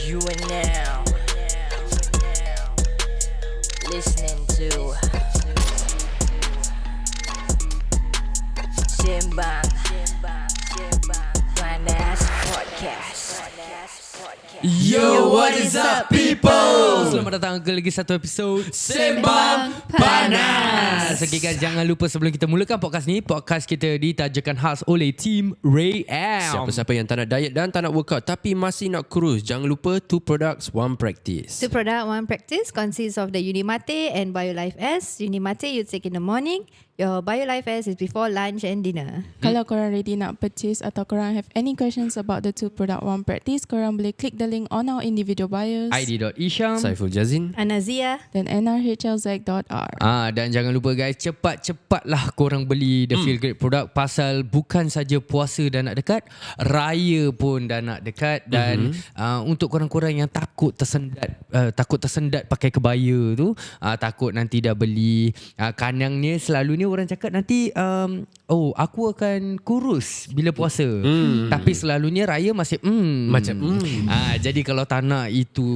You are now listening to Sembang Panas Podcast. Yo, what is up people? Selamat datang ke lagi satu episod Sembang Panas. Okay guys, jangan lupa sebelum kita mulakan podcast ni, podcast kita ditajakan khas oleh Team Rilek. Siapa-siapa yang tak nak diet dan tak nak workout tapi masih nak kurus, jangan lupa 2 products 1 practice. 2 product, 1 practice consists of the Unimate and BioLife S. Unimate you take in the morning. Your BioLife S is before lunch and dinner. Kalau korang ready nak purchase atau korang have any questions about the 2 product 1 practice, korang boleh klik the link on our individual bios. ID.Isham Saiful Jazin Anazia. Dan nrhlz.r. Dan jangan lupa guys, cepat-cepatlah korang beli the FeelGreat product. Pasal bukan saja puasa dah nak dekat, raya pun dah nak dekat. Dan untuk korang-korang yang takut tersendat pakai kebaya tu, takut nanti dah beli, kanangnya selalunya orang cakap nanti aku akan kurus bila puasa. Tapi selalunya raya masih jadi kalau tak nak itu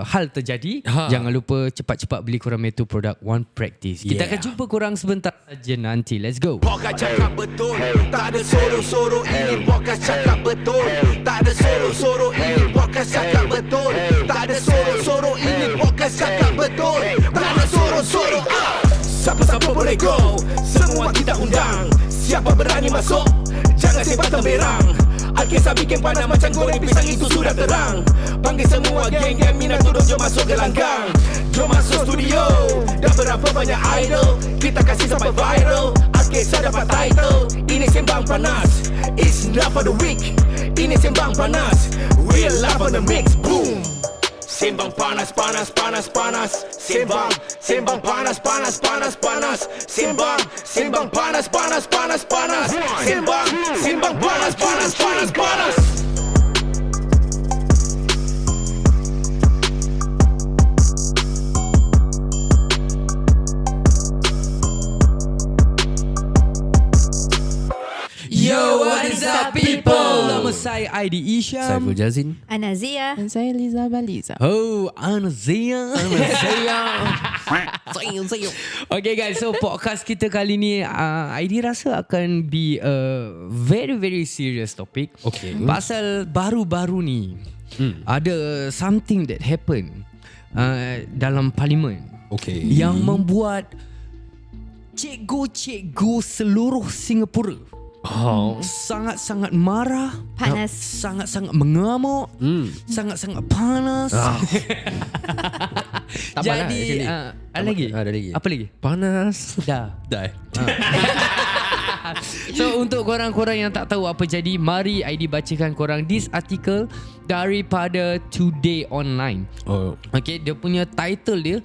hal terjadi, jangan lupa cepat-cepat beli korang itu produk 1 practice. Kita akan jumpa korang sebentar saja nanti. Let's go. Podcast cakap betul, tak ada sorok-sorok. Ini podcast cakap betul, tak ada sorok-sorok. Ini podcast cakap betul, tak ada sorok-sorok. Ini podcast cakap betul, tak ada sorok-sorok. Siapa-siapa boleh go, semua kita undang. Siapa berani masuk, jangan sebat temberang. Al-Kisah bikin panas macam goreng pisang, itu sudah terang. Panggil semua geng yang minat turun, jom masuk ke langgang. Jom masuk studio, dah berapa banyak idol, kita kasih sampai viral. Al-Kisah dapat title, ini Sembang Panas. It's not for the weak, ini Sembang Panas. Real love on the mix, boom. Sembang panas, panas, panas, panas. Sembang panas, panas, panas, panas. Sembang panas, panas, panas, panas. Sembang panas, panas, panas, panas. Yo, what is up people? Nama saya ID Isham. Saiful Jazin Anazia. Dan saya Liza Baliza. Oh, Anazia. Okay guys, so podcast kita kali ni ID rasa akan be a very very serious topic. Okay. Pasal baru-baru ni ada something that happen dalam parlimen. Okay. Yang membuat cikgu-cikgu seluruh Singapura sangat-sangat marah, Panas. sangat-sangat mengamuk, sangat-sangat panas. Tak Jadi ada lagi? Ada lagi. Apa lagi? Panas. Dah. Dah. So untuk korang-korang yang tak tahu apa jadi, mari ID bacakan korang this article daripada Today Online. Okay, dia punya title dia,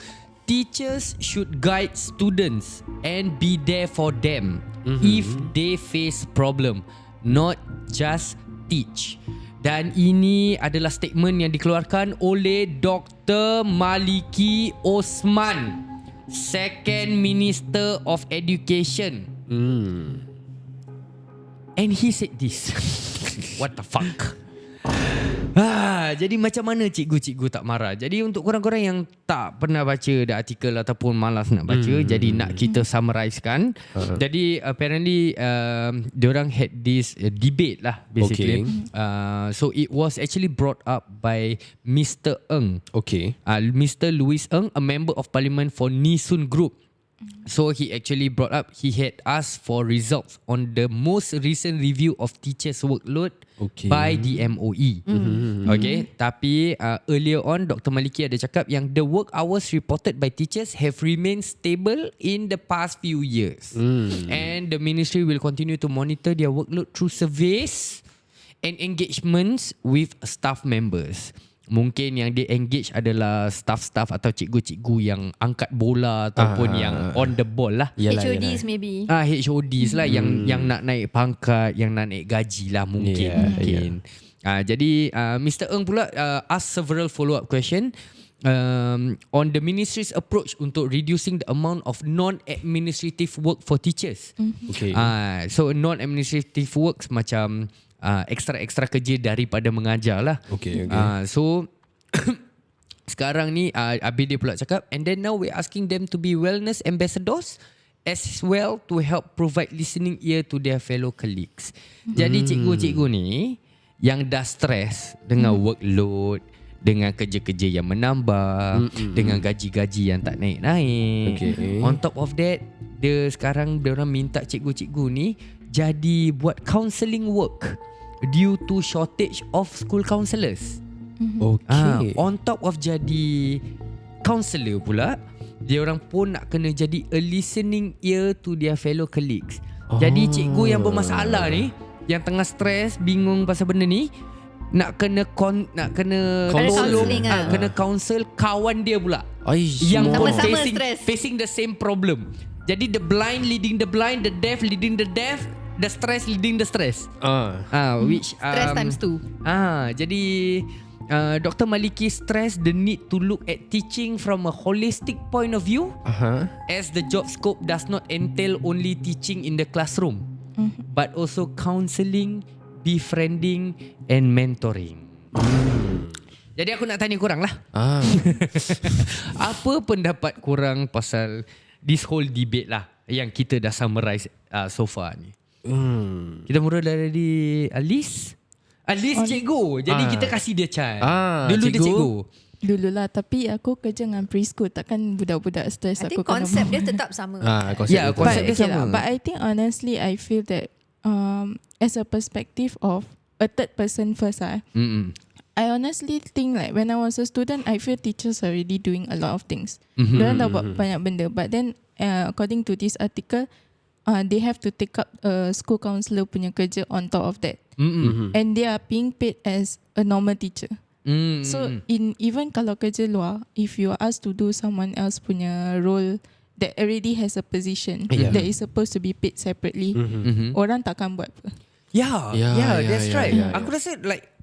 Teachers should guide students and be there for them if they face problem, not just teach. Dan ini adalah statement yang dikeluarkan oleh Dr. Maliki Osman, Second Minister of Education. And he said this. What the fuck? Jadi macam mana cikgu-cikgu tak marah? Jadi untuk korang-korang yang tak pernah baca the artikel ataupun malas nak baca, jadi nak kita summarizekan. Jadi apparently diorang had this debate lah basically. So it was actually brought up by Mr. Ng. Mr. Louis Ng, a member of parliament for Nisun Group. So he actually brought up, he had asked for results on the most recent review of teachers' workload by the MOE. Okay, tapi earlier on Dr. Maliki ada cakap yang the work hours reported by teachers have remained stable in the past few years. And the ministry will continue to monitor their workload through surveys and engagements with staff members. Mungkin yang dia engage adalah staff-staff atau cikgu-cikgu yang angkat bola ataupun yang on the ball lah. HODs maybe. HODs lah yang nak naik pangkat, yang nak naik gaji lah mungkin. Jadi Mr. Ng pula ask several follow-up question on the ministry's approach untuk reducing the amount of non-administrative work for teachers. So non-administrative works macam extra kerja daripada mengajar lah. Okay. So sekarang ni Abi dia pula cakap, and then now we're asking them to be wellness ambassadors as well to help provide listening ear to their fellow colleagues. Jadi cikgu-cikgu ni yang dah stres dengan workload, dengan kerja-kerja yang menambah, dengan gaji-gaji yang tak naik-naik. Okay. On top of that, sekarang dia orang minta cikgu-cikgu ni jadi buat counselling work due to shortage of school counsellors. Okay. On top of jadi counselor pula, dia orang pun nak kena jadi a listening ear to their fellow colleagues. Jadi cikgu yang bermasalah ni, yang tengah stres, bingung pasal benda ni, nak kena tolong, kena counsel kawan dia pula yang pun facing the same problem. Jadi the blind leading the blind, the deaf leading the deaf, the stress leading the stress. Which Stress times 2. Jadi Dr. Maliki stress the need to look at teaching from a holistic point of view, as the job scope does not entail only teaching in the classroom, but also counselling, befriending and mentoring. Jadi aku nak tanya korang lah. Apa pendapat korang pasal this whole debate lah yang kita dah summarize so far ni? Kita mula dari Alice cikgu. Jadi kita kasih dia chance. Dulu cikgu. Dia cikgu. Dululah, tapi aku kerja dengan preschool, takkan budak-budak stres I aku think konsep dia tetap sama. Konsep dia sama. But I think honestly I feel that as a perspective of a third person first, I honestly think like when I was a student, I feel teachers are already doing a lot of things. Diorang dah buat banyak benda. But then according to this article, they have to take up school counsellor punya kerja on top of that. And they are being paid as a normal teacher. So even kalau kerja luar, if you are asked to do someone else punya role that already has a position that is supposed to be paid separately, orang takkan buat apa. That's right. Aku rasa like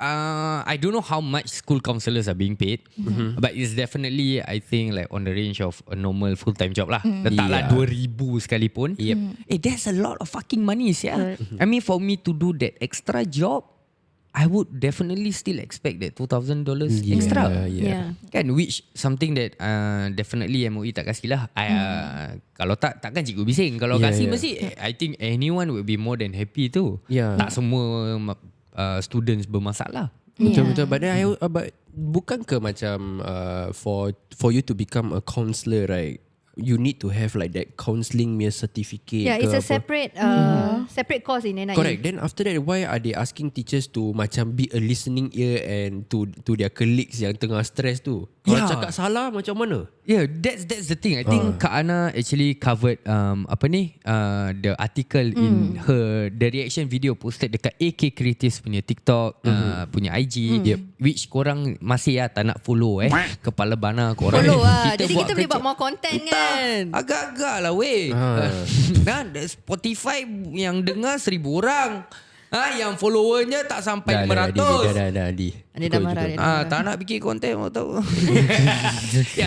I don't know how much school counsellors are being paid, but it's definitely, I think, like on the range of a normal full-time job lah. Letaklah 2,000 sekalipun. That's a lot of fucking money, yeah. I mean, for me to do that extra job, I would definitely still expect that $2,000 extra. Kan, which something that definitely MOE tak kasih lah. Kalau takkan cikgu bising. Kalau kasih mesti, I think anyone will be more than happy tu. Tak semua students bermasalah. Betul-betul. But then bukan ke macam for you to become a counsellor, right? You need to have like that counselling certificate. It's a separate course in NIE. Correct. Then after that, why are they asking teachers to macam be a listening ear and to their colleagues yang tengah stress tu? Kalau cakap salah macam mana? That's the thing. I think Kak Ana actually covered the article in the reaction video posted dekat AK Creatives punya TikTok, punya IG, which korang masih tak nak follow kepala bana korang. Follow lah. Jadi kita boleh buat more content kan. Agak-agak lah weh. Spotify yang dengar 1,000 orang. Yang followernya tak sampai 500. Dia dah marah. Tak nak bikin konten, mau tahu.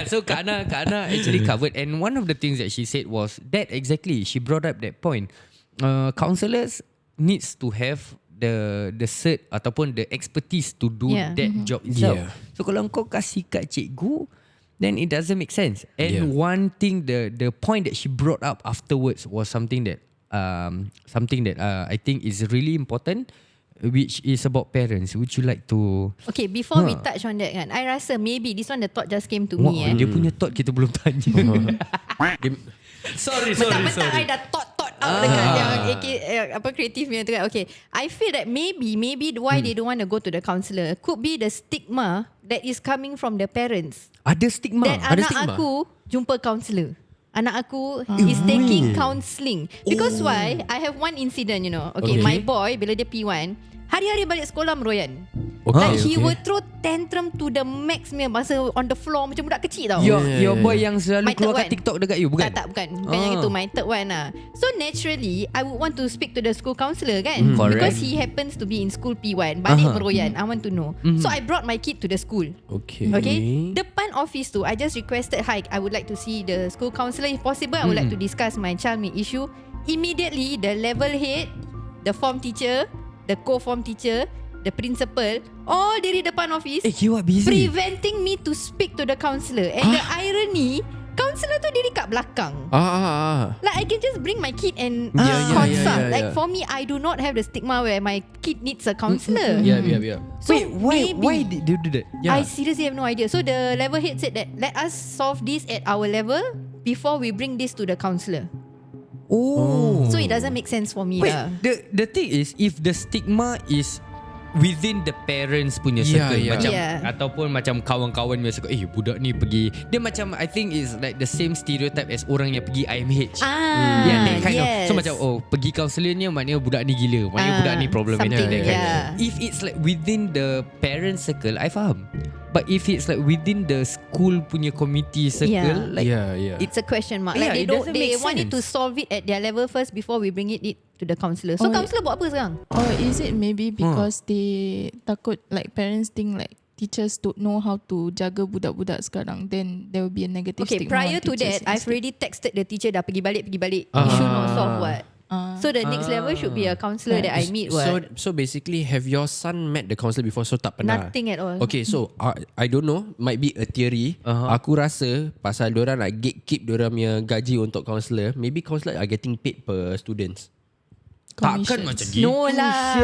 So Kak Ana actually covered, and one of the things that she said was that exactly, she brought up that point. Counsellors needs to have the cert ataupun the expertise to do that job itself. So kalau kau kasih kat cikgu, then it doesn't make sense. And one thing, the point that she brought up afterwards was something that I think is really important, which is about parents. Would you like to? Okay, before we touch on that kan, I rasa maybe this one the thought just came to me. Dia punya thought kita belum tanya. Sorry. Bentar-bentar I dah thought out dekat yang kreatif punya tu kan. Okay, I feel that maybe why they don't want to go to the counsellor could be the stigma that is coming from the parents. Ada stigma. That anak aku jumpa counsellor. Anak aku is taking counselling. Because why? I have one incident, Okay, my boy bila dia P1, hari-hari balik sekolah meroyan. Like he will throw tantrum to the max punya, masa on the floor macam budak kecil tau. Your boy yang selalu keluar kat TikTok dekat you, bukan? Bukan yang itu, my third one lah. So naturally I would want to speak to the school counsellor kan, because he happens to be in school P1, balik meroyan. I want to know. So I brought my kid to the school. Okay. Depan office tu, I just requested, hi, I would like to see the school counsellor if possible. I would like to discuss my child issue. Immediately the level head, the form teacher the co-form teacher, the principal, all diri depan office, you are busy. preventing me to speak to the counsellor. And the irony, counsellor tu diri kat belakang. Like I can just bring my kid and consult. Like for me, I do not have the stigma where my kid needs a counsellor. So why did you do that? I seriously have no idea. So the level head said that let us solve this at our level before we bring this to the counsellor. So it doesn't make sense for me. Wait, the thing is, if the stigma is within the parents punya circle, macam ataupun macam kawan-kawan punya circle, budak ni pergi, dia macam I think is like the same stereotype as orang yang pergi IMH. That kind of. So macam pergi kaunselor ni maknanya budak ni gila, maknanya budak ni problematic. If it's like within the parent circle, I faham. But if it's like within the school punya committee circle, like it's a question mark. Like they want it to solve it at their level first before we bring it to the counsellor. So counsellor buat apa sekarang? Or is it maybe because they takut like parents think like teachers don't know how to jaga budak-budak sekarang, then there will be a negative stigma. Prior to that, I've already texted the teacher dah pergi balik. Issue not solved what? So the next level should be a counsellor that I meet. So basically, have your son met the counsellor before? So tak pernah. Nothing at all. Okay, so I don't know, might be a theory. Aku rasa pasal diorang nak gatekeep diorang punya gaji untuk counsellor. Maybe counsellor are getting paid per students. Takkan macam gitu. No lah.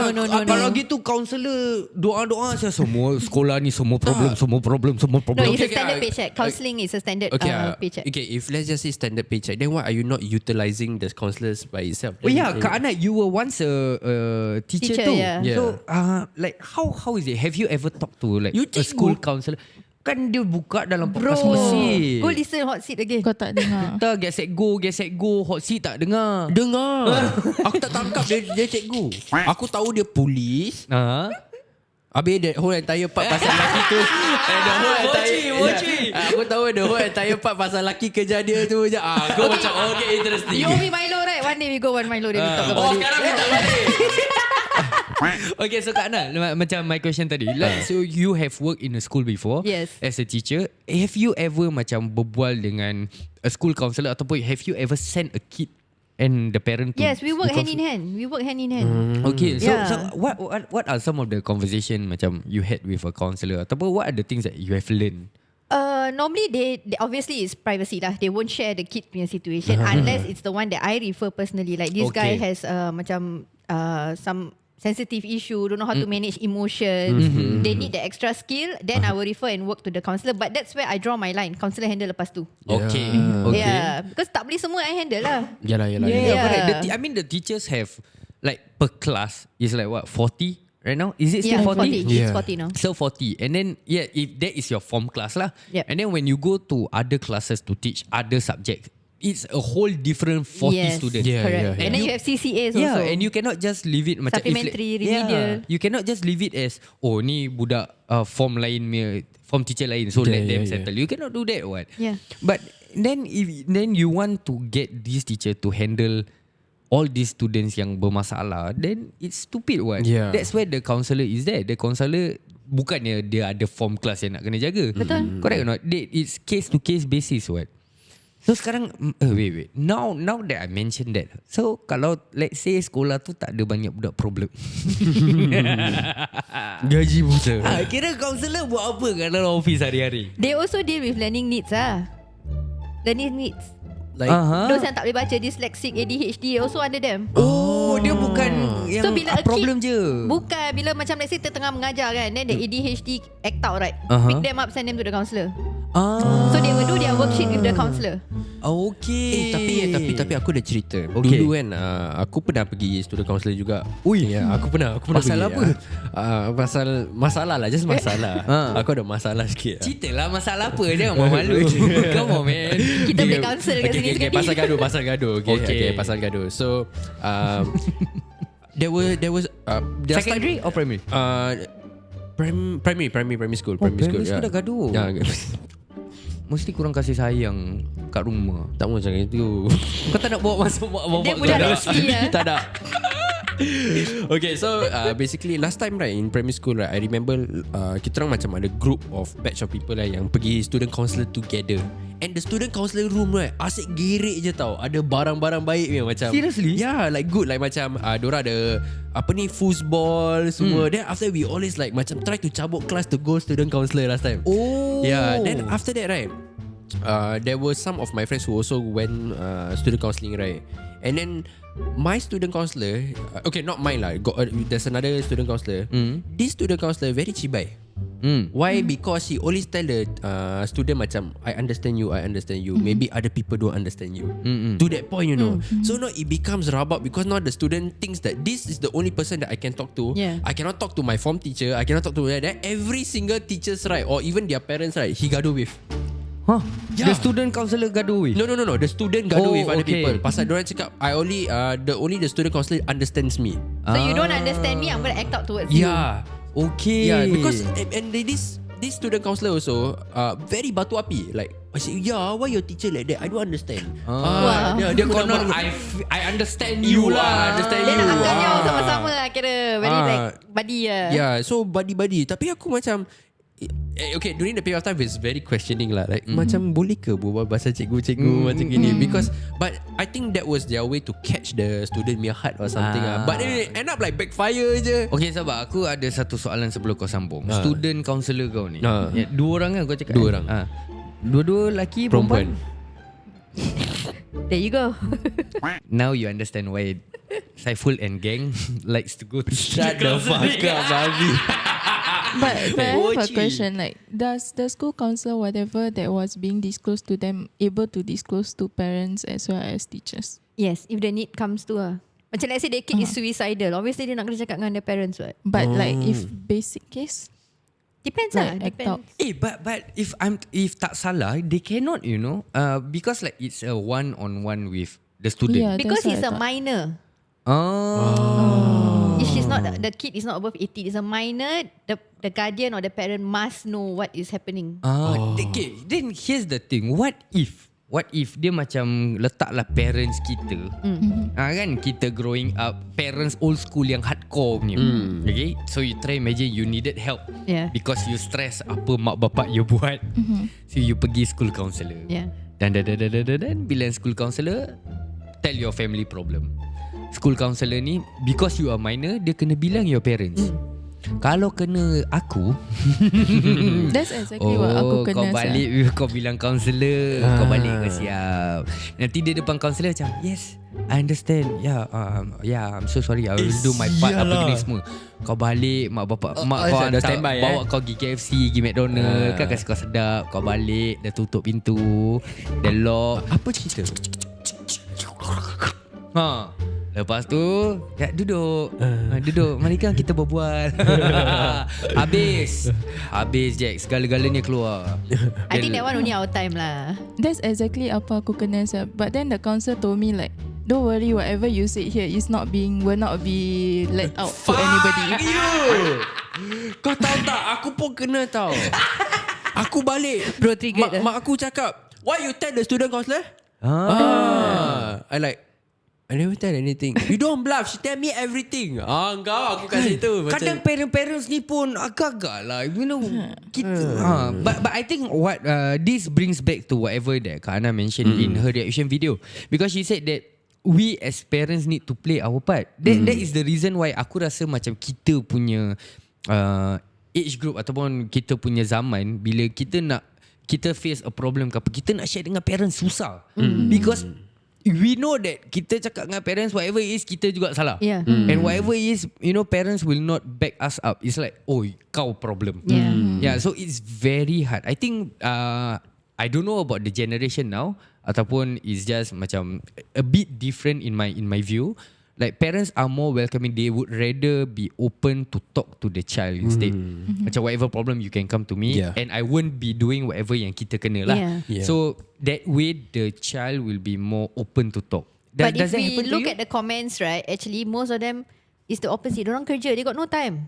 No. Kalau gitu counselor doa-doa saya semua sekolah ni semua problem. No, it's a standard paycheck. Counselling is a standard paycheck. Okay, if let's just say standard paycheck, then why are you not utilising the counsellors by itself? Kak Ana, you were once a teacher too. Yeah. So like how is it? Have you ever talked to like a school counsellor? Kan dia buka dalam podcast mesin. Go listen hot seat again. Kau tak dengar. Tak, get set go, hot seat tak dengar. Aku tak tangkap dia cikgu. Aku tahu dia polis. Habis the whole entire part pasal lelaki tu. Aku tahu the whole entire part pasal lelaki kerja dia tu je. Aku macam okay, interesting. You owe me Milo, right? One day we go one Milo, then we talk about it. Sekarang kita balik. Okay, so Kak Ana, macam my question tadi, like, so you have worked in a school before. Yes. As a teacher, have you ever macam berbual dengan a school counsellor ataupun have you ever sent a kid and the parent to? Yes, we work hand in hand. Okay, so what are some of the conversation macam you had with a counsellor ataupun what are the things that you have learned? Normally they obviously it's privacy lah. They won't share the kid punya situation unless it's the one that I refer personally. Like this guy has macam some sensitive issue, don't know how to manage emotions. They need the extra skill. Then I will refer and work to the counsellor. But that's where I draw my line. Counsellor handle lepas tu. Okay. Yeah, because tak boleh semua I handle lah. Yalah. Correct. I mean the teachers have like per class is like what 40 right now? Is it still 40? It's 40 now. So 40. And then if that is your form class lah. Yep. And then when you go to other classes to teach other subjects, it's a whole different 40 students. Correct. And then you have CCAs also. And you cannot just leave it macam supplementary, remedial. You cannot just leave it as ni budak form lain, form teacher lain, so let them settle. You cannot do that what? Yeah. But then you want to get this teacher to handle all these students yang bermasalah, then it's stupid what? That's where the counsellor is there. The counsellor bukannya dia ada form class yang nak kena jaga. Betul. Correct or not? It's case to case basis what? So sekarang wait. Now that I mentioned that, so kalau let's say sekolah tu tak ada banyak budak problem, Gaji buta. kira counsellor buat apa kat dalam office hari-hari? They also deal with learning needs learning needs. Like Those yang tak boleh baca, dyslexic, ADHD also under them. Dia bukan yang So bila a problem kid, je. Bukan, bila macam let's say tengah mengajar kan, then the ADHD act out right, pick them up, send them to the counsellor. So they will do their worksheet with the counsellor. Okay. Tapi aku dah cerita. Okay. Dulu kan aku pernah pergi student counselor juga. Aku pernah Pasal pergi. apa? Pasal masalah lah, just masalah. Aku ada masalah sikit. Cerita lah masalah apa. Jangan malu. Come on man. Kita play counsel kat sini sekali. Pasal gaduh. Okay, pasal gaduh. So there was Secondary or primary? Primary school. Primary school dah gaduh. Mesti kurang kasih sayang kat rumah. Tak mau macam itu. Kau tak nak bawa masuk bawa Dia budak resi Tak ada. Okay, so basically last time right in primary school right, I remember kita orang macam ada group of batch of people yang pergi student counselor together. And the student counselor room right, asyik gerik je tau. Ada barang-barang baik ni macam. Seriously? Yeah, like good. Like macam diorang ada foosball semua. Then after we always like macam try to cabut class to go student counselor last time. Oh. Yeah, then after that right, there were some of my friends who also went student counselling, right? And then my student counsellor, okay, not mine lah. There's another student counsellor. This student counsellor very cibai. Why? Because he always tell the student macam, I understand you. Maybe other people don't understand you. To that point, you know. So now it becomes rabak because now the student thinks that this is the only person that I can talk to. I cannot talk to my form teacher. I cannot talk to that. Every single teachers, right, or even their parents, right, he gaduh with. Huh? Yeah. The student counselor gaduh with? No. The student gaduh with other okay. people. Pasal diorang cakap, only the student counselor understands me. So you don't understand me, I'm going to act out towards you. Yeah. Okay. Yeah, because and this student counselor also very batu api. Like, I say, yeah, why your teacher like that? I don't understand. Wow. Dia Konon I understand you lah. Understand Dia you. nak akan you sama-sama lah kira. Very like buddy lah. Yeah, so buddy. Tapi aku macam okay, during the period of time it's very questioning lah. Like macam boleh ke berbual bahasa cikgu macam gini? Because but I think that was their way to catch the student punya heart or something lah. But then end up like backfire je. Okay, sabar. Aku ada satu soalan sebelum kau sambung. Student counselor kau ni. Dua orang kan kau cakap? Dua orang. Dua-dua lelaki perempuan. There you go. Now you understand why Saiful and gang likes to go to Shut the fuck up, babi. But I have a question. Like, does the school council, whatever that was being disclosed to them, able to disclose to parents as well as teachers? Yes, if the need comes to macam let's say their kid is suicidal, obviously dia nak kena cakap dengan their parents, right? But like, if basic case, Depends like lah. act out. But if tak salah, they cannot, you know, because like it's a one-on-one with the student. Yeah, Because that's he's what a I thought. minor. If she's not the kid is not above 18, it's a minor. The guardian or the parent must know what is happening. Okay, then here's the thing. What if dia macam letaklah parents kita, kan kita growing up, parents old school yang hardcore punya. Okay, so you try imagine you needed help, because you stress apa mak bapak you buat. So you pergi school counselor. Dan bila school counselor tell your family problem. School counselor ni, because you are minor, dia kena bilang your parents. Kalau kena aku, That's exactly what aku kena. kau balik, kau bilang counselor, kau balik kau siap. Nanti dia depan counselor macam, yes, I understand. I'm so sorry. I will do my part. Apa gini semua. Kau balik, mak bapak, mak kau hantar, standby, bawa kau pergi KFC, pergi McDonald, kan kasi kau sedap. Kau balik, dah tutup pintu, dah lock. Apa cerita? Lepas tu duduk. Duduk. Mari kan kita berbual. Habis Jack, segala-galanya keluar. I think that one only our time lah. That's exactly apa aku kena. But then the counsellor told me like, don't worry, whatever you said here will not be let out to anybody. Kau tahu tak, aku pun kena tahu. Aku balik, Bro, triggered mak aku cakap, why you tell the student counselor? I never tell anything. You don't bluff. She tell me everything. Aku kasih tu. Kadang parents ni pun agak-agak lah, you know, kita. But I think what this brings back to whatever that Kak Ana mentioned in her reaction video, because she said that we as parents need to play our part. That is the reason why aku rasa macam kita punya age group ataupun kita punya zaman, bila kita face a problem ke apa, kita nak share dengan parents susah. Because we know that kita cakap dengan parents, whatever it is, kita juga salah. And whatever it is, you know, parents will not back us up. It's like, oh, kau problem. So it's very hard. I think I don't know about the generation now, ataupun it's just macam a bit different in my view. Like parents are more welcoming. They would rather be open to talk to the child instead. Macam whatever problem you can come to me, and I won't be doing whatever yang kita kena lah. So that way the child will be more open to talk. But Does if that we happen to look you? at the comments, right, actually most of them is the opposite. Diorang kerja, they got no time.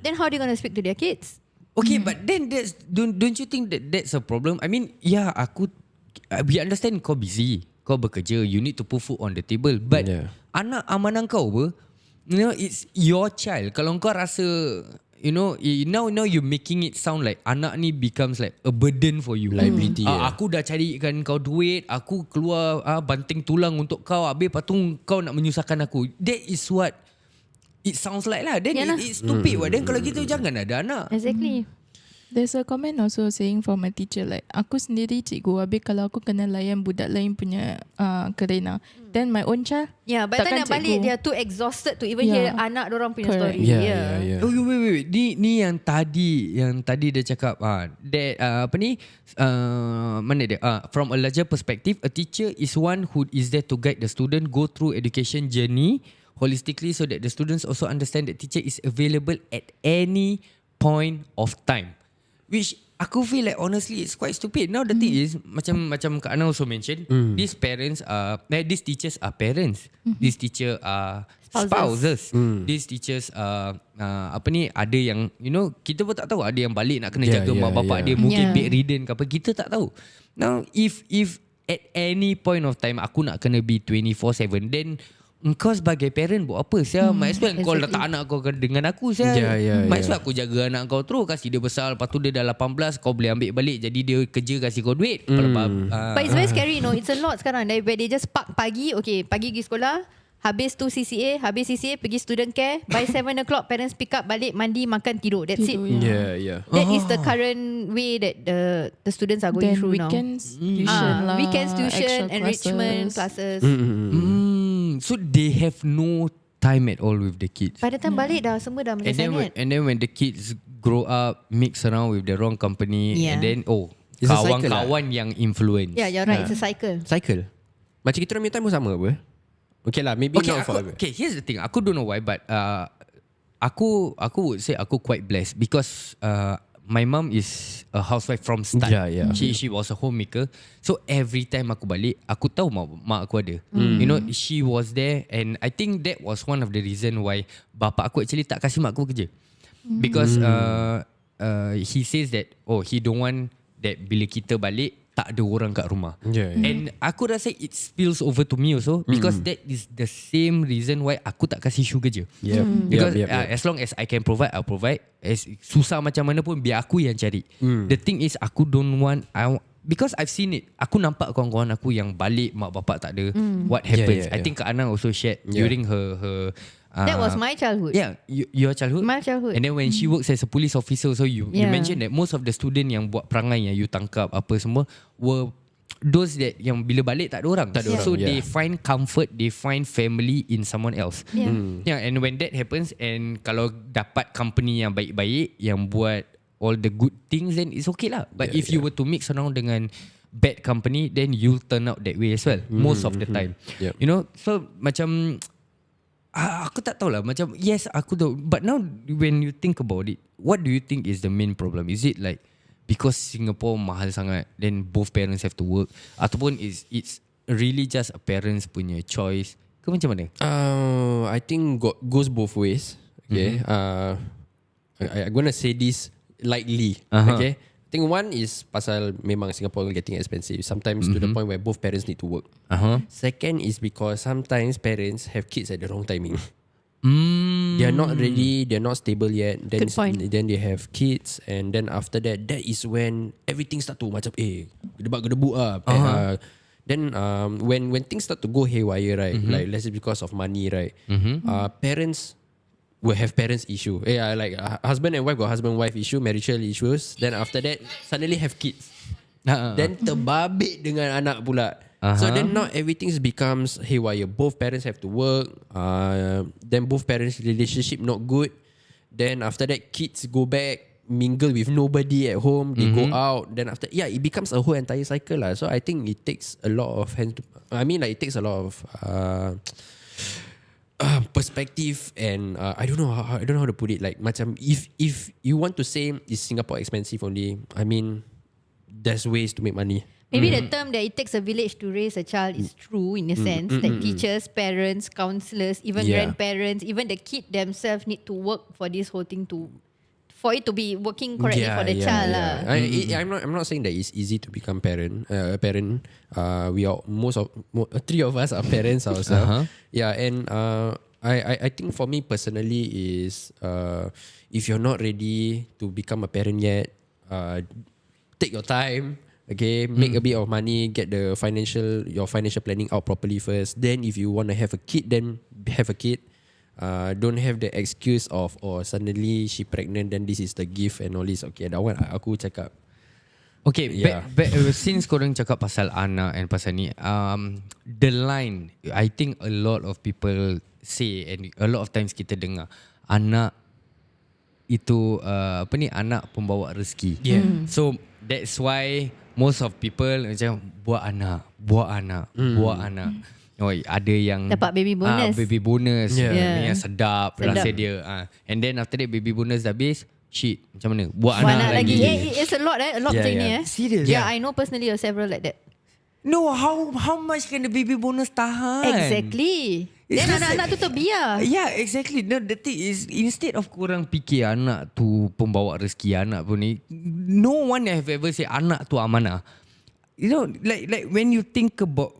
Then how are they going to speak to their kids? Okay, but then don't you think that that's a problem? I mean, we understand kau busy, kau bekerja, you need to put food on the table. But anak amanah kau apa, you know, it's your child. Kalau kau rasa, now you're making it sound like anak ni becomes like a burden for you. Liability. Aku dah carikan kau duit, aku keluar banting tulang untuk kau, habis lepas tu kau nak menyusahkan aku. That is what it sounds like lah. Then it's stupid. Then kalau gitu jangan ada anak. Exactly. There's a comment also saying from a teacher like, aku sendiri cikgu, habis kalau aku kena layan budak lain punya kerena, then my own child. Yeah, by the time nak balik, they are too exhausted to even hear anak dorang punya story. Yeah. Oh, wait. Ni yang tadi dia cakap that mana dia? From a larger perspective, a teacher is one who is there to guide the student go through education journey holistically so that the students also understand that teacher is available at any point of time. Which aku feel like honestly it's quite stupid. Now the thing is macam Kak Ana also mentioned, these teachers are parents. These teachers are spouses. These teachers are ada yang kita pun tak tahu, ada yang balik nak kena jaga mak bapak dia, mungkin bedridden ke apa, kita tak tahu. Now if at any point of time aku nak kena be 24/7, then kau sebagai parent buat apa? Saya might as well kau letak anak kau dengan aku. Might as well aku jaga anak kau terus, kasih dia besar, lepas tu dia dah 18, kau boleh ambil balik, jadi dia kerja kasih kau duit. But it's very scary, it's a lot sekarang. Where they just park pagi, pagi pergi sekolah, habis tu CCA, pergi student care, by 7 o'clock parents pick up, balik, mandi, makan, tidur. That's it. Yeah. That is the current way that the students are going through now. Weekends tuition lah, weekends tuition, extra enrichment classes. So they have no time at all with the kids. By the time balik dah semua dah macam sangat. And then when the kids grow up, mix around with the wrong company, and then It's a cycle kawan-kawan yang influence. Yeah, you're right. It's a cycle. Macam kita orang punya time pun sama apa? Okay lah, maybe not for... Okay, here's the thing. Aku don't know why, but aku would say aku quite blessed because my mom is a housewife from start. Yeah. She was a homemaker. So every time aku balik, aku tahu mak aku ada. She was there, and I think that was one of the reason why bapa aku actually tak kasih mak aku kerja. Because he says that he don't want that bila kita balik tak ada orang kat rumah. And aku rasa it spills over to me also because that is the same reason why aku tak kasih Shu kerja. Because as long as I can provide, I'll provide. As susah macam mana pun biar aku yang cari. The thing is aku don't want, because I've seen it. Aku nampak kawan-kawan aku yang balik mak bapak tak ada. What happens? I think Kak Ana also shared during her that was my childhood. Yeah, your childhood. My childhood. And then when she works as a police officer, so you mentioned that most of the student yang buat perangai yang you tangkap apa semua were those that yang bila balik tak ada orang. So they find comfort, they find family in someone else. And when that happens, and kalau dapat company yang baik-baik yang buat all the good things, then it's okay lah. But if you were to mix around dengan bad company, then you'll turn out that way as well most of the time. So macam aku tak tahu lah. Macam yes, aku tahu. But now when you think about it, what do you think is the main problem? Is it like because Singapore mahal sangat, then both parents have to work, ataupun it's really just a parents punya choice ke macam mana? I think goes both ways. Okay. I'm gonna say this lightly. Okay. I think one is pasal memang Singapore getting expensive sometimes to the point where both parents need to work. Second is because sometimes parents have kids at the wrong timing. They are not ready, they're not stable yet. Then they have kids, and then after that is when everything start to macam gedebak-gedebuk lah. Then when things start to go haywire, right? Like let's say because of money, right? Parents will have parents issue. Like husband and wife got husband-wife issue, marital issues. Then after that suddenly have kids. Then terbabit dengan anak pula. So then now everything becomes haywire. Both parents have to work. Then both parents relationship not good. Then after that kids go back, mingle with nobody at home. They go out. Then after it becomes a whole entire cycle lah. So I think it takes a lot of it takes a lot of perspective, and I don't know how to put it. Like macam if you want to say is Singapore expensive only, I mean there's ways to make money. Maybe the term that it takes a village to raise a child is true in a sense that teachers, parents, counselors, even grandparents, even the kid themselves need to work for this whole thing for it to be working correctly for the child lah. I'm not saying that it's easy to become parent. We are three of us are parents ourselves. And I think for me personally is if you're not ready to become a parent yet, take your time. Okay, make a bit of money, get your financial planning out properly first. Then if you want to have a kid, then have a kid. Don't have the excuse of suddenly she pregnant, then this is the gift and all this. Okay, that one aku cakap. Okay, since korang cakap pasal anak and pasal ni, the line, I think a lot of people say and a lot of times kita dengar, anak itu anak pembawa rezeki. So that's why most of people macam buat anak. Oh, ada yang dapat baby bonus. Yang sedap rasa dia. And then after that baby bonus dah habis, shit, macam mana? Buat anak lagi. It's a lot macam ni. Serious? Yeah, I know personally several like that. No, how much can the baby bonus tahan? Exactly. Then anak-anak tu terbiar. Yeah, exactly. No, the thing is, instead of korang fikir anak tu pembawa rezeki anak pun ni, no one have ever say anak tu amanah. You know, like when you think about,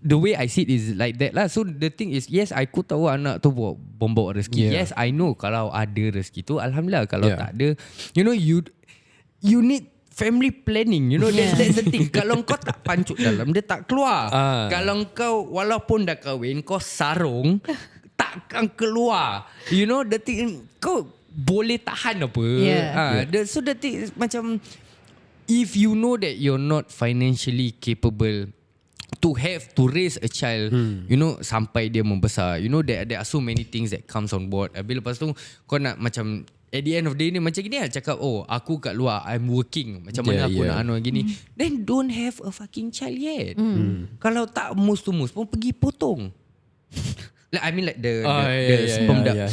the way I see it is like that lah. So the thing is, yes, aku tahu anak tu pembawa rezeki. Yes, I know kalau ada rezeki tu, alhamdulillah. Kalau tak ada, you know, you need family planning. You know, that's the thing. Kalau kau tak pancut dalam, dia tak keluar. Kalau kau walaupun dah kahwin, kau sarung, takkan keluar. You know, the thing, kau boleh tahan apa. So the thing is macam, if you know that you're not financially capable to raise a child, you know, sampai dia membesar, you know, there are so many things that comes on board. Habis lepas tu kau nak macam at the end of the day ni macam gini lah, cakap aku kat luar, I'm working, macam mana aku nak anu gini, then don't have a fucking child yet. Kalau tak mus tu mus pun pergi potong. Like, I mean like the sperm duct.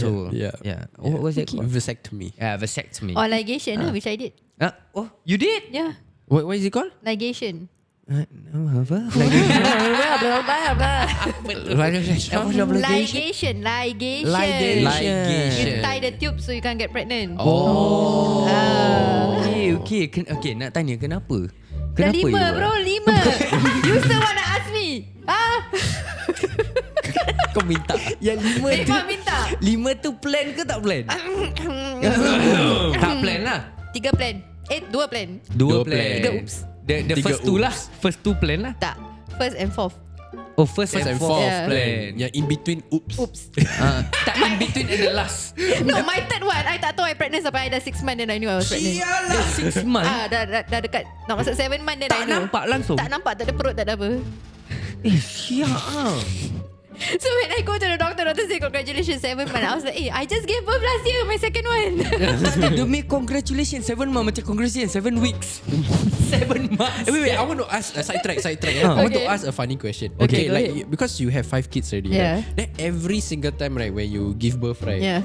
What was it called? Vasectomy. Vasectomy. Or ligation, which I did. Oh, you did? Yeah. What is it called? Ligation. Apa? Ligation. You tie the tube so you can't get pregnant. Okay, nak tanya kenapa? Dah 5 bro, 5. You still wanna ask me? Kau minta. Yang 5 tu minta. 5 tu plan ke tak plan? Tak plan lah. 3 plan. 2 plan. 2 plan. 3 oops. The first two lah. First 2 plan lah. Tak. First and fourth. Oh, first and fourth plan. Yang in between oops. Tak in between and the last. No, my third one, I tak tahu I pregnant sampai I dah 6 months then I knew I was pregnant. Sialah 6 months. Dah dekat nak masuk 7 months then I know. Tak nampak langsung. Tak nampak, tak ada perut, tak ada apa. Sial. So when I go to the doctor say congratulations 7 months. I was like, I just gave birth last year, my second one. Demi congratulations 7 months macam congratulations 7 weeks. 7 months. Wait, I want to ask sidetrack. I want to ask a funny question. Okay, like because you have 5 kids already. Yeah. Right? Then every single time, right, when you give birth, right?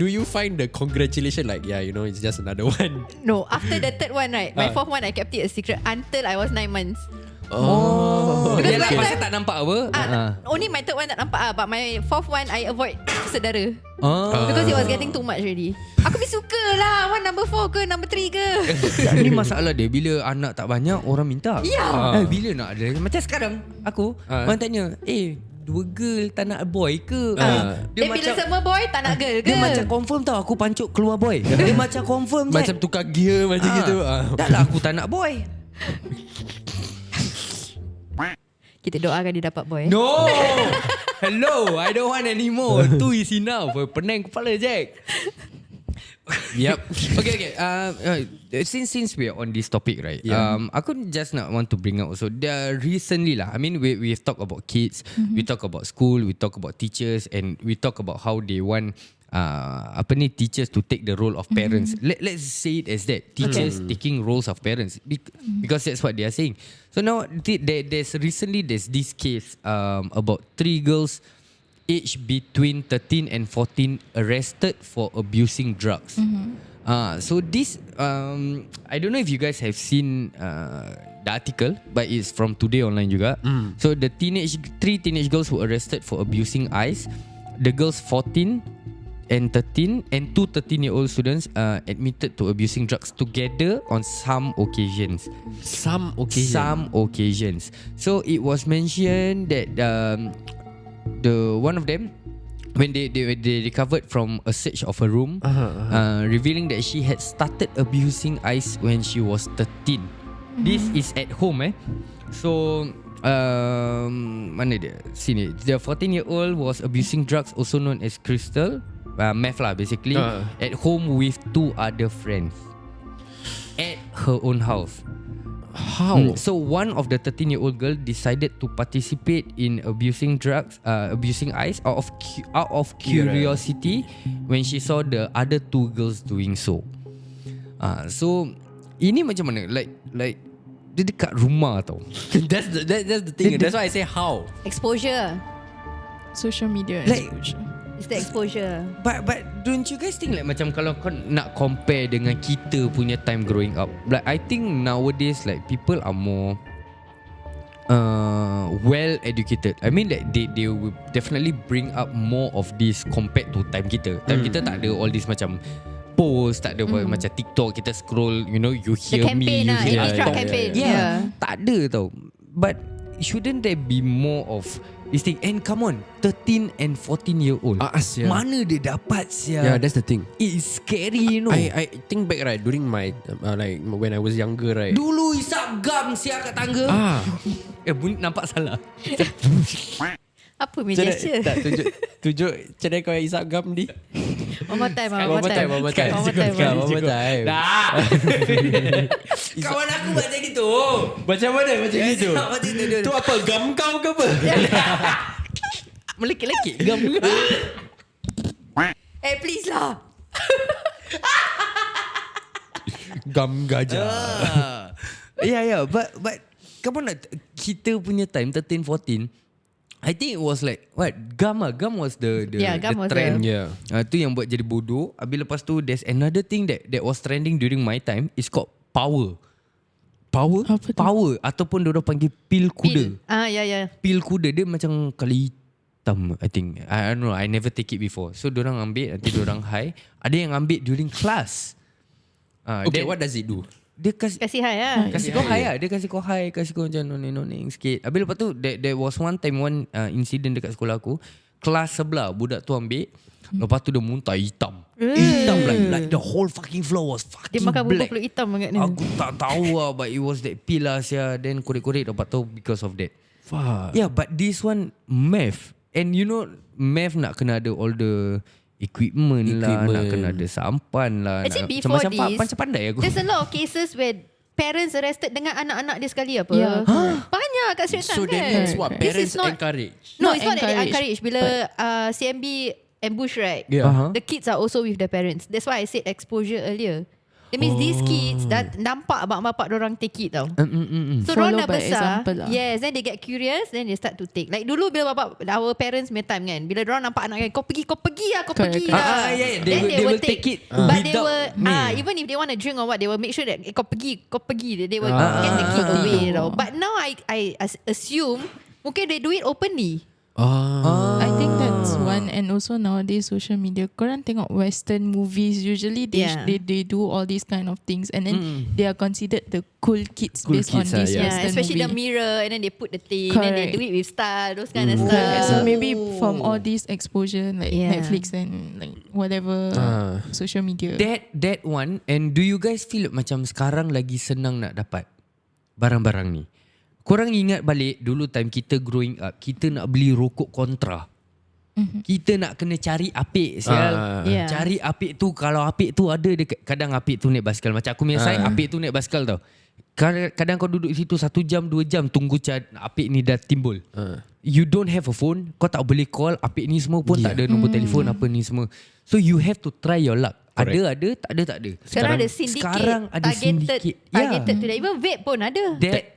Do you find the congratulation like, you know, it's just another one? No, after the third one, right, my fourth one I kept it a secret until I was 9 months. Yalah, pasal tak nampak apa. Only my third one tak nampak but my fourth one I avoid saudara. Because it was getting too much already. Aku lebih suka lah one number 4 ke number 3 ke. Ini masalah dia, bila anak tak banyak orang minta. Bila nak ada. Macam sekarang aku orang tanya, 2 girl tak nak boy ke? Dia bila semua boy tak nak girl ke? Dia macam confirm tau aku pancuk keluar boy. Dia macam confirm macam tukar gear macam gitu. Tak lah, aku tak nak boy. Kita doakan dia dapat boy. No. Hello, I don't want anymore. 2 is enough. Pening kepala Jack. Yep. Okay. Since we are on this topic, right? Aku just not want to bring out also. Recently lah. I mean, we've talked about kids, we talk about school, we talk about teachers, and we talk about how they want teachers to take the role of parents. Let's say it as that. Teachers taking roles of parents because that's what they are saying. So now there's this case about 3 girls aged between 13 and 14 arrested for abusing drugs. So this I don't know if you guys have seen the article, but it's from Today Online juga. So the 3 teenage girls were arrested for abusing ice. The girls 14 and 13 and 2 13-year-old students admitted to abusing drugs together on some occasions. Some occasions. So it was mentioned that the one of them when they recovered from a search of a room, revealing that she had started abusing Ais when she was 13. This is at home So mana dia? Sini. The 14-year-old was abusing drugs, also known as crystal, meth lah basically, at home with 2 other friends at her own house. How? So one of the 13-year-old girl decided to participate in abusing drugs, abusing Ais out of curiosity when she saw the other 2 girls doing so. So ini macam mana? Like dia dekat rumah tau. That's the thing. That's why I say how. Exposure. Social media Like- exposure. It's the exposure. But don't you guys think like macam kalau kau nak compare dengan kita punya time growing up, like I think nowadays like people are more well educated. I mean like they will definitely bring up more of this compared to time kita. Time kita tak ada all this macam post, tak ada macam TikTok kita scroll, you hear The me, campaign you lah, hear extra TikTok. campaign. Yeah, tak ada tau. But shouldn't there be more of this thing? And come on, 13 and 14-year-old, mana dia dapat sia? Yeah, that's the thing. It's scary, I think back right during my like when I was younger right. Dulu isap gam sia kat tangga. Bunyi nampak salah. Apa punya gesture? Tak tunjuk cadai kau yang isap gam di. One more time. One more time. Dah. Kawan aku buat macam gitu. Macam mana macam gitu? Tu apa? Gam kau ke apa? Melekit-lekit gam. Please lah. Gam gajah. Yeah, but come on, kita punya time 13, 14, I think it was like what? Gum was the Gum was trend. Yeah. Tu yang buat jadi bodoh. Habis lepas tu there's another thing that was trending during my time. It's called power. Apa tu? Power ataupun diorang panggil pil kuda. Ya. Pil kuda dia macam kali hitam, I think. I don't know, I never take it before. So diorang ambil, nanti diorang high. Ada yang ambil during class. Okay, what does it do? Dia Kasih high lah. Kasih kau high lah. Dia kasih kau high, kasih kau macam noning sikit. Habis lepas tu there was one incident dekat sekolah aku. Kelas sebelah budak tu ambil. Lepas tu dia muntah hitam. Hitam like the whole fucking floor was fucking Dia makan bubur black. pulut hitam banget ni. Aku tak tahu lah, but it was that pill lah sia. Then korek-korek dapat tahu because of that. Fuck. Yeah, but this one math. And math nak kena ada all the equipment lah, nak kena ada sampan lah. Actually before macam this, macam pandai aku. there's a lot of cases where parents arrested dengan anak-anak dia sekali apa. Yeah. Banyak kat Straits So Times that kan. means what? This is Parents not, encourage. No, Not it's not that they encourage, encourage. Bila CMB ambush right, Yeah. the kids are also with their parents. That's why I said exposure earlier. That means these kids dah nampak abang bapak dorang take it tau. So Follow dorang dah by besar. example lah. Yes, then they get curious, then they start to take. Like dulu bila our parents punya time kan, bila dorang nampak anak kan, kau pergi lah, kau Correct, pergi correct. lah. Yeah. Then They will take it But they without will me. even if they want to drink or what, they will make sure that kau pergi. They will get the kid away tau. But now I assume mungkin they do it openly. I think that's one. And also nowadays social media, korang tengok Western movies, usually they do all these kind of things, and then they are considered the cool kids based on kids, this yeah. Western Especially the movie. mirror, and then they put the thing, and then they do it with style, those kind of stuff. So maybe from all this exposure, like Yeah. Netflix and like whatever social media. That one. And do you guys feel macam sekarang lagi senang nak dapat barang-barang ni? Korang ingat balik dulu time kita growing up, kita nak beli rokok kontra. Kita nak kena cari apik sial. Yeah. Cari apik tu, kalau apik tu ada dekat, kadang apik tu naik basikal. Macam aku punya side, apik tu naik basikal tau. Kadang kau duduk situ 1 jam 2 jam tunggu apik ni dah timbul. You don't have a phone, kau tak boleh call, apik ni semua pun tak ada nombor telefon apa ni semua. So you have to try your luck. Ada, tak ada. Sekarang ada syndicate, Sekarang ada syndicate. targeted to that. Even vape pun ada.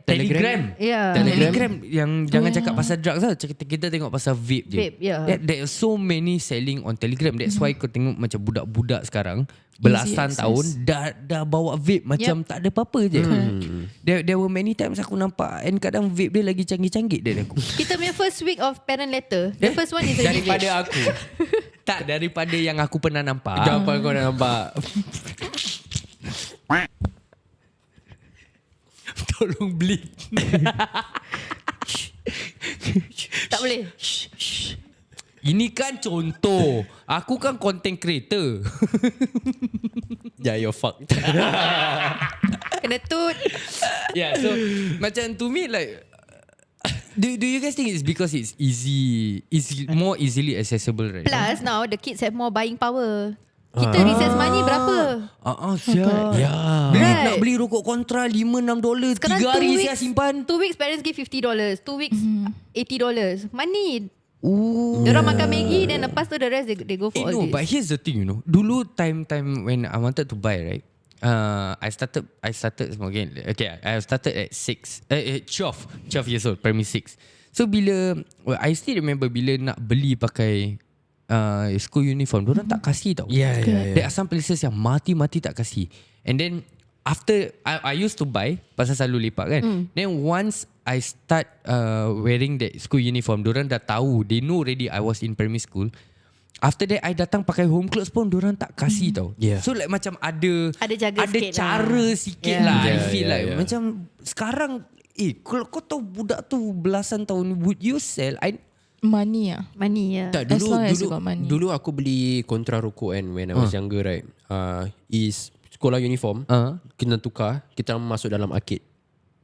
Telegram. Yeah. Telegram yang jangan cakap pasal drugs lah. Kita tengok pasal vape je. Vape, yeah. There are so many selling on Telegram. That's why kau tengok macam budak-budak sekarang belasan access. tahun dah bawa vape macam tak ada apa-apa je. There were many times aku nampak, and kadang vape dia lagi canggih-canggih dari aku. Kita punya first week of parent letter, the first one is a Daripada village. aku. Tak, daripada yang aku pernah nampak. Apa kau dah nampak? Tolong bleep. Tak boleh. Ini kan contoh. Aku kan content creator. Yeah, you're fucked. Kena tut. Yeah, so macam to me like do you guys think it's because it's more easily accessible right? Plus now the kids have more buying power. Kita recess money berapa? Siap. Yeah. Right. Nak beli rokok kontra $5-6. Sekarang 3 hari 2 saya weeks, simpan. 2 weeks parents give $50. 2 weeks $80. Money. Diorang makan Maggi, then lepas tu the rest they go for all No, this. but here's the thing, Dulu time when I wanted to buy, right? I started smoking. Okay, I started at 12 years old, primary 6. So I still remember bila nak beli pakai school uniform, diorang tak kasih tau. Yeah. There are some places yang mati-mati tak kasih. And then after I used to buy, pasal selalu lipat kan. Then once I start wearing that school uniform, diorang dah tahu, they know already I was in primary school. After that I datang pakai home clothes pun diorang tak kasih tau. Yeah. So like macam ada jaga sikit cara lah. sikit Yeah. lah. I Yeah, feel yeah, like yeah. macam sekarang kalau kau tahu budak tu belasan tahun, would you sell? Money lah. Money ya. Tak, As long as you got money. dulu aku beli kontra rokok kan when I was younger, right? Is sekolah uniform kena tukar, kita masuk dalam arcade.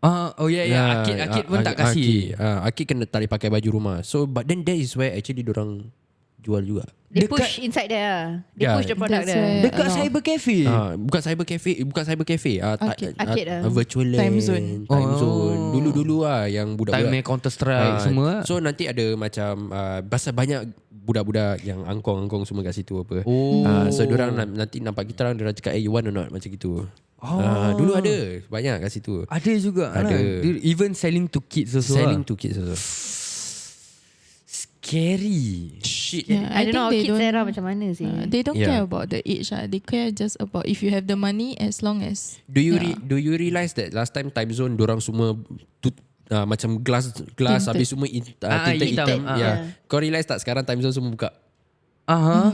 Arcade pun tak kasih. Arcade kena tak boleh pakai baju rumah. So but then that is where actually dorang jual juga. They push inside there. They Yeah. push the product That's there. why- Dekat no. cyber cafe. Bukan cyber cafe. Arcade lah. Virtual land, Time zone. Time zone. Dulu lah yang budak-budak. Time Counter Strike semua. So nanti ada macam pasal banyak budak-budak yang angkong-angkong semua kat situ apa. So diorang nanti nampak kita orang, diorang cakap you want or not macam gitu. Dulu ada banyak kat situ. Ada juga. Ada. Even selling to kids also. Selling to kids also. Scary. Shit. Yeah, I don't know think kids era macam mana sih. they don't Yeah. care about the age. They care just about if you have the money, as long as Do you realize that last time time zone dorang semua macam glass Tinted. habis semua tinted hitam. hitam. Yeah. Kau realize tak sekarang time zone semua buka?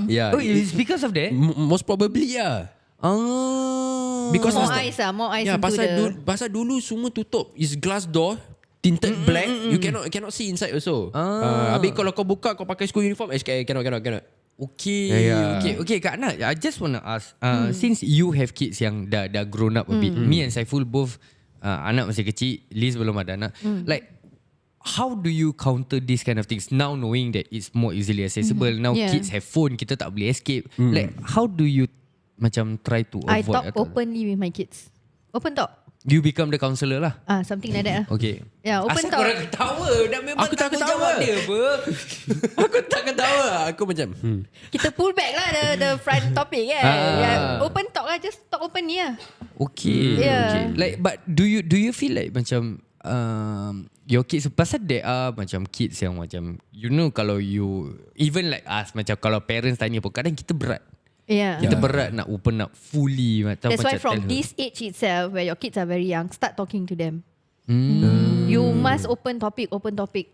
Yeah. Oh, it's because of that? Most probably yeah. Because More last time- more eyes Yeah, into pasal dulu semua tutup. Is glass door, tinted black. You cannot see inside also. Habis kalau kau buka, kau pakai school uniform, cannot. Okay. Yeah. Okay, Kak Nat, I just want to ask, since you have kids yang dah grown up a bit, me and Saiful both anak masih kecil, Liz belum ada anak. Like, how do you counter these kind of things now, knowing that it's more easily accessible? Now Yeah. kids have phone, kita tak boleh escape. Like, how do you macam try to I avoid? talk openly with my kids. Open talk. You become the counselor lah. Something like that lah. Okay. Yeah, open Asal talk. korang ketawa? Dah memang Aku tak ketawa. jawab dia apa? Aku tak ketawa. Aku macam Kita pull back lah the front topic kan. Yeah, open talk lah, just talk openly lah. Okay. Yeah. Okay. Like, but do you feel like macam your kids, pasal there are macam kids yang macam, kalau you even like us, macam kalau parents tanya pun kadang kita berat. Yeah. Kita berat nak open up fully. That's why macam from tell her. this age itself, where your kids are very young, start talking to them. You must open topic,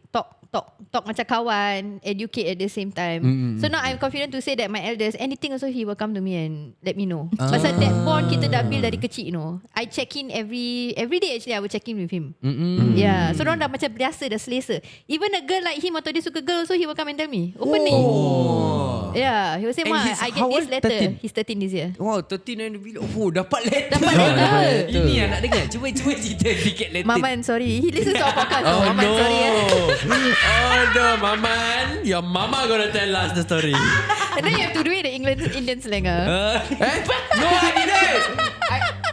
talk macam kawan, educate at the same time. So now I'm confident to say that my eldest, anything also he will come to me and let me know. Pasal that bond kita dah build dari kecil, I check in every day actually. I will check in with him. Yeah. So orang dah macam biasa, dah selesa. Even a girl like him atau dia suka girl, so he will come and tell me openly. Yeah, he will say, And "Ma, he's I get how this old? letter." 13? He's 13 this year. Wow, 13 and bila dapat letter. Dapat letter. Ini yang nak dengar. Cuba cerita sikit letter. Maman, sorry. He listens to our podcast. oh Maman, no. sorry. Oh no, Maman. Your mama gonna tell us the story. And then you have to do it in Indian slang. No, I didn't.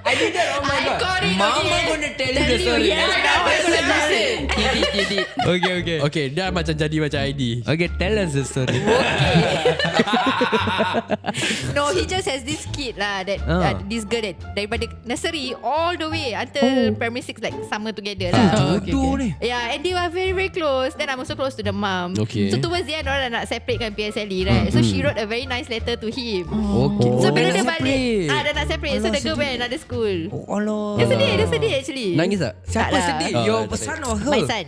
I didn't. Oh my I god. got it. Mama okay. gonna tell you the story. Yeah, now I'm gonna listen. Okay. Okay, dah macam jadi macam ID. Okay, tell us the story. No, he just has this kid lah. That this girl that daripada nursery all the way until primary 6, like summer together lah. Jodoh ni. Yeah, and they were very very close. Then I'm also close to the mom. Okay. So towards the end, orang nak separate kan PSLE, right? So she wrote a very nice letter to him. Okay. So bila dah dia nak balik, separate. dah nak separate. So the girl went another school. Oh Allah. Dia sedih actually. Nangis tak? Siapa Tak lah. sedih? Oh, Your tak son or her? My son.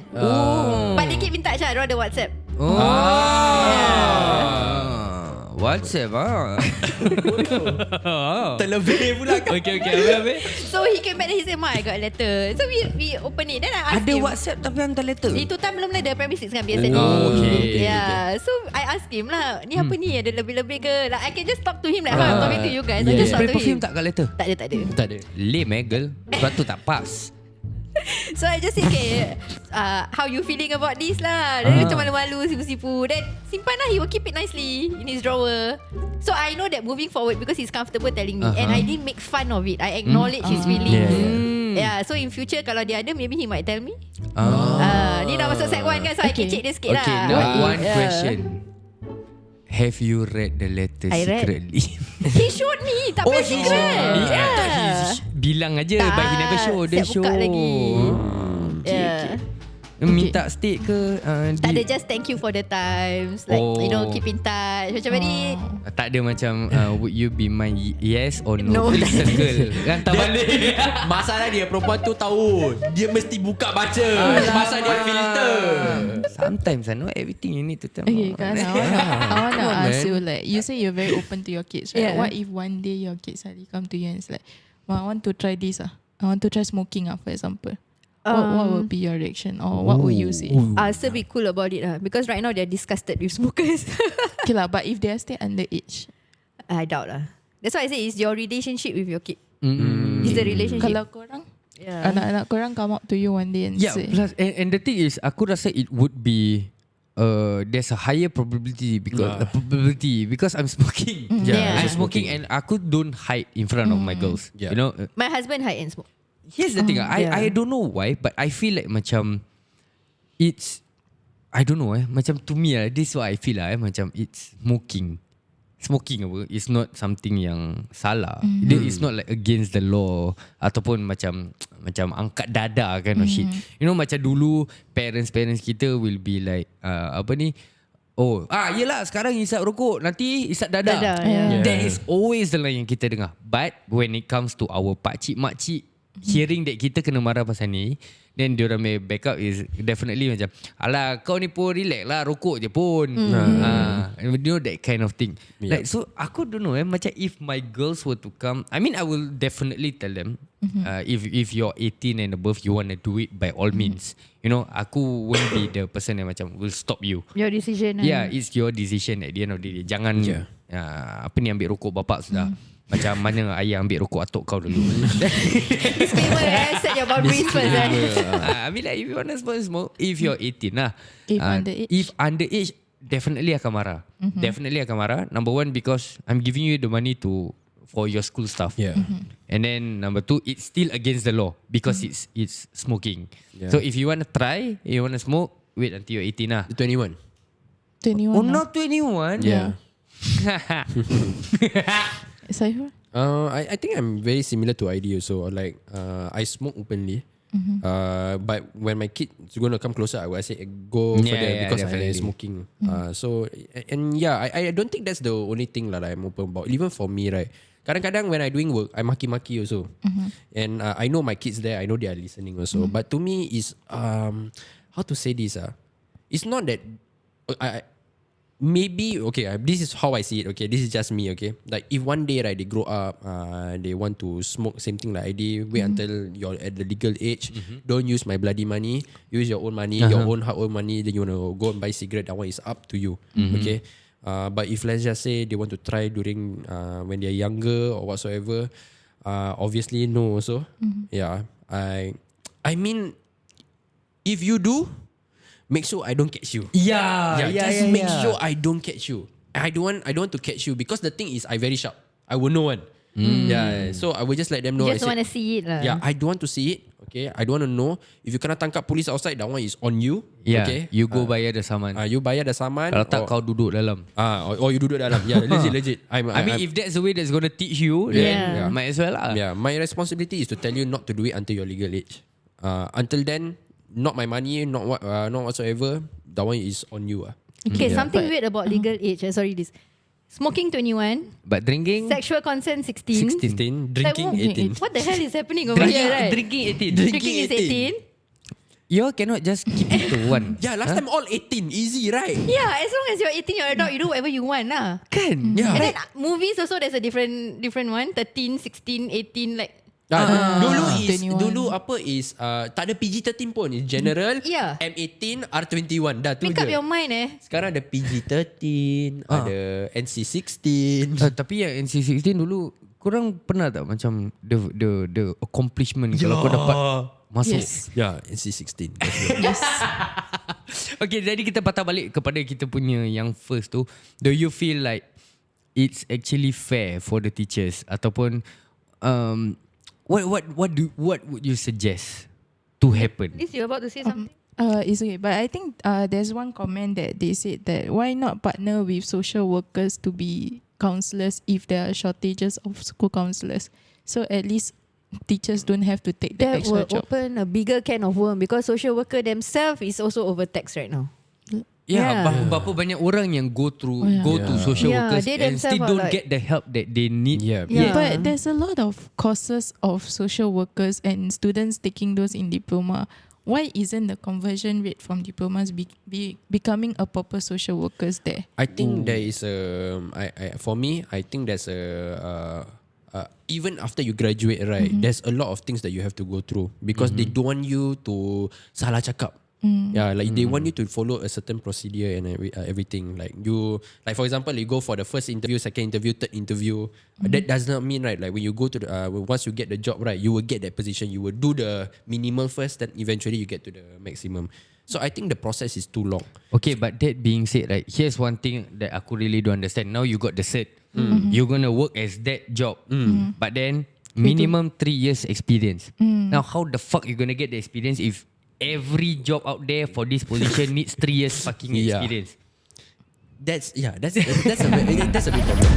But they keep in touch lah. Diorang ada WhatsApp. WhatsApp Terlebih pula kan. Okay habis. So he came back and he said, "Ma, I got a letter." So we open it. Then I asked Ada him. WhatsApp tapi hantar letter. Itu time belum ada primary 6 kan biasa ni. Okay. Yeah. So I asked him lah, ni apa ni? Ada lebih-lebih ke? Like I can just talk to him like how I'm talking to you guys. I just talk Spray to him. perfume tak kat letter? Tak ada. Tak ada. Lame girl. Sebab tu tak pass. So I just say, okay, how you feeling about this lah? Dia macam malu-malu, sipu-sipu. Then simpan lah, he will keep it nicely in his drawer. So I know that moving forward, because he's comfortable telling me, and I didn't make fun of it. I acknowledge his feelings. Yeah, so in future kalau dia ada, maybe he might tell me. Ni dah masuk set 1 kan, so I kecik dia sikit lah. Okay, now one question. Have you read the letter I read. secretly? He showed me, tak payah secret. Bilang aja, but he never show. Dia siap show. buka lagi. Minta stick ke? Tak ada, just thank you for the times. Like, you know, keep in touch. Macam very... Tak ada macam would you be mine, yes or No, no? Please tak ada. circle. Hantar balik. Masalah dia perempuan tu tahu dia mesti buka baca. Pasal dia filter. Sometimes I know everything you need to tell. Okay, Kak, I want to ask you, like, you say you're very open to your kids, right? Yeah. What if one day your kids suddenly come to you and it's like, "Well, I want to try this. I want to try smoking, for example." What would be your reaction, or what would you say? I'll still be cool about it because right now they're disgusted with smokers. Okay lah, but if they are still underage, I doubt lah. That's why I say it's your relationship with your kid. It's the relationship. kalau korang, anak-anak korang come up to you one day and Yeah, say, plus and the thing is, aku rasa it would be there's a higher probability because I'm smoking. Yeah. I'm smoking and aku don't hide in front of my girls. Yeah. You know. My husband hide and smoke. Here's the thing. I don't know why, but I feel like macam it's, I don't know macam to me this is what I feel macam it's smoking apa, it's not something yang salah. It's not like against the law ataupun macam angkat dada kind of shit. You know, macam dulu parents kita will be like apa ni, yelah sekarang isap rokok, nanti isap dada. That is always the line yang kita dengar. But when it comes to our pakcik makcik hearing that kita kena marah pasal ni, then diorang may back up is definitely macam, alah kau ni pun relax lah, rokok je pun. You know, that kind of thing. Like, so aku don't know macam if my girls were to come, I mean I will definitely tell them, if you're 18 and above, you want to do it by all means. You know, aku won't be the person yang macam will stop you. Your decision. Yeah, it's your decision at the end of the day. Jangan apa ni, ambil rokok bapak sudah. Macam mana ayah ambil rokok atuk kau dulu. Disclaimer, set your boundaries first. I mean like, if you want to smoke, if you're 18 lah. If underage. If underage, definitely akan marah. Definitely akan marah. Number one, because I'm giving you the money for your school stuff. And then number two, it's still against the law because it's smoking. So if you want to try, you want to smoke, wait until you're 18 lah. 21. 21 Oh, now. not 21? Yeah. Saiful? I think I'm very similar to ID also. Like I smoke openly. But when my kid is going to come closer, I will say go further because I smoking. So and yeah, I don't think that's the only thing that I'm open about. Even for me, right? Kadang-kadang when I doing work, I maki-maki also. And I know my kids there. I know they are listening also. But to me, is how to say this? It's not that maybe this is how I see it. Okay, this is just me. Okay, like if one day right they grow up, they want to smoke same thing like I did. Wait until you're at the legal age. Don't use my bloody money. Use your own money, your own hard-earned money. Then you want to go and buy cigarette. That one is up to you. Okay. But if let's just say they want to try during when they're younger or whatsoever, obviously no. Also, yeah. I mean, if you do, make sure I don't catch you. Just make sure I don't catch you. I don't want to catch you because the thing is I very sharp. I will know one. Yeah, so I will just let them know. You just want to see it lah. Yeah, I don't want to see it. Okay, I don't want to know. If you kena tangkap police outside, that one is on you. Yeah, okay? You go bayar the saman. You bayar the saman. Kalau tak kau duduk dalam. Or you duduk dalam. Yeah, legit. I mean, if that's the way that's going to teach you, then might as well lah. Yeah, my responsibility is to tell you not to do it until your legal age. Until then, not my money, not whatsoever. That one is on you. Okay, something weird about legal age. Sorry, this. Smoking 21. But drinking? Sexual consent 16. 16. Drinking Like, 18. What the hell is happening over here, right? Drinking 18. Drinking is 18. You all cannot just keep it to one. Yeah, last time all 18, easy, right? Yeah, as long as you're 18, you're adult, you do whatever you want lah. Kan? Yeah. And then movies also there's a different one. 13, 16, 18 like. Dulu apa is tak ada PG-13 pun. It's general, Yeah. M18, R21. Dah tu Make je. up your mind Sekarang ada PG-13, ada NC-16. Tapi yang NC-16 dulu, korang pernah tak macam the accomplishment kalau kau dapat masuk? Yes. Yeah, NC-16. Yes. Okay, jadi kita patah balik kepada kita punya yang first tu. Do you feel like it's actually fair for the teachers ataupun what would you suggest to happen? Is you about to say something? It's okay, but I think there's one comment that they said that why not partner with social workers to be counsellors if there are shortages of school counsellors, so at least teachers don't have to take the That extra will job. open a bigger can of worms because social worker themselves is also overtaxed right now. Yeah, berapa banyak orang yang go to social workers they and still themselves are don't like- get the help that they need. Yeah. But there's a lot of courses of social workers and students taking those in diploma. Why isn't the conversion rate from diplomas becoming a proper social workers there? I think there is for me, I think there's even after you graduate, right, there's a lot of things that you have to go through because they don't want you to salah cakap. Yeah, like they want you to follow a certain procedure and everything. Like for example, you go for the first interview, second interview, third interview. That does not mean, right, like when you go to the once you get the job, right, you will get that position. You will do the minimal first, then eventually you get to the maximum. So I think the process is too long. Okay, but that being said, right, here's one thing that aku really don't understand. Now you got the cert, you're gonna work as that job, but then minimum 3 years experience. Now how the fuck you gonna get the experience if every job out there for this position needs 3 years fucking experience? That's a big problem.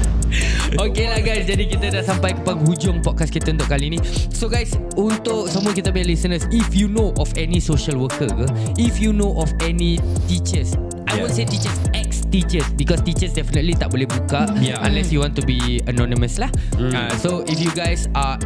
Okay lah guys, jadi kita dah sampai ke penghujung podcast kita untuk kali ni. So guys, untuk semua kita punya listeners, if you know of any social worker ke, if you know of any teachers, I would say teachers, ex-teachers, because teachers definitely tak boleh buka unless you want to be anonymous lah. So if you guys are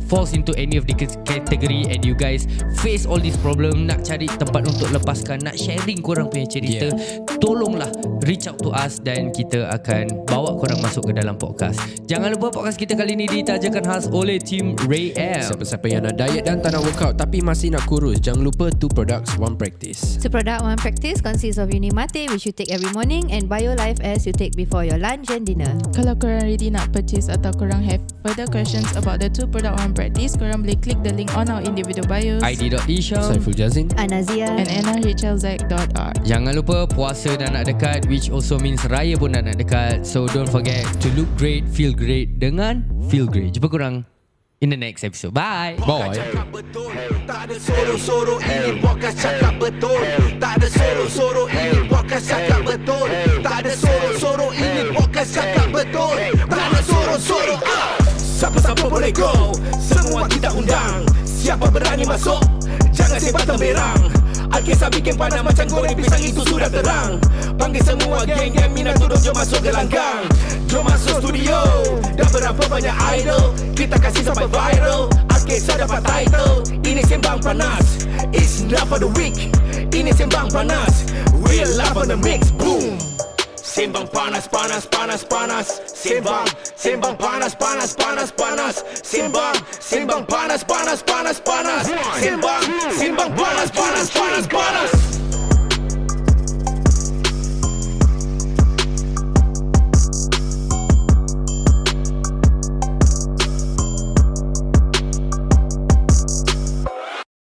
falls into any of the category and you guys face all this problem, nak cari tempat untuk lepaskan, nak sharing korang punya cerita, tolonglah reach out to us dan kita akan bawa korang masuk ke dalam podcast. Jangan lupa podcast kita kali ni ditajakan khas oleh tim Ray L. Siapa-siapa yang nak diet dan tak nak workout tapi masih nak kurus, jangan lupa 2 products 1 practice. So product 1 practice consists of Unimate, which you take every morning, and BioLife S you take before your lunch and dinner. Kalau korang ready nak purchase atau korang have further questions about the 2 product 1 practice, korang boleh klik the link on our individual bios. ID.Isham, Saiful Jazin, Anazia and nrhlzach.r. Jangan lupa puasa dah nak dekat, which also means raya pun dah nak dekat. So don't forget to look great, feel great dengan FeelGreat. Jumpa korang in the next episode. Bye. bye. Cakap betul, tak ada soro-soro, ini podcast cakap betul. Tak ada soro-soro, ini podcast cakap betul. Tak ada soro-soro, ini podcast cakap betul. Tak ada soro-soro, siapa-siapa boleh go, semua kita undang. Siapa berani masuk, jangan sebat temberang. Al-Kisah bikin panas macam goreng pisang, itu sudah terang. Panggil semua geng-geng minat turun, jom masuk ke langgang. Jom masuk studio, dah berapa banyak idol, kita kasih sampai viral. Al-Kisah dapat title, ini Sembang Panas. It's not for the weak, ini Sembang Panas. Real love on the mix, boom. Sembang panas, panas, panas, panas. Sembang panas, panas, panas, panas. Sembang panas, panas, panas, panas. Sembang panas, panas, panas, panas.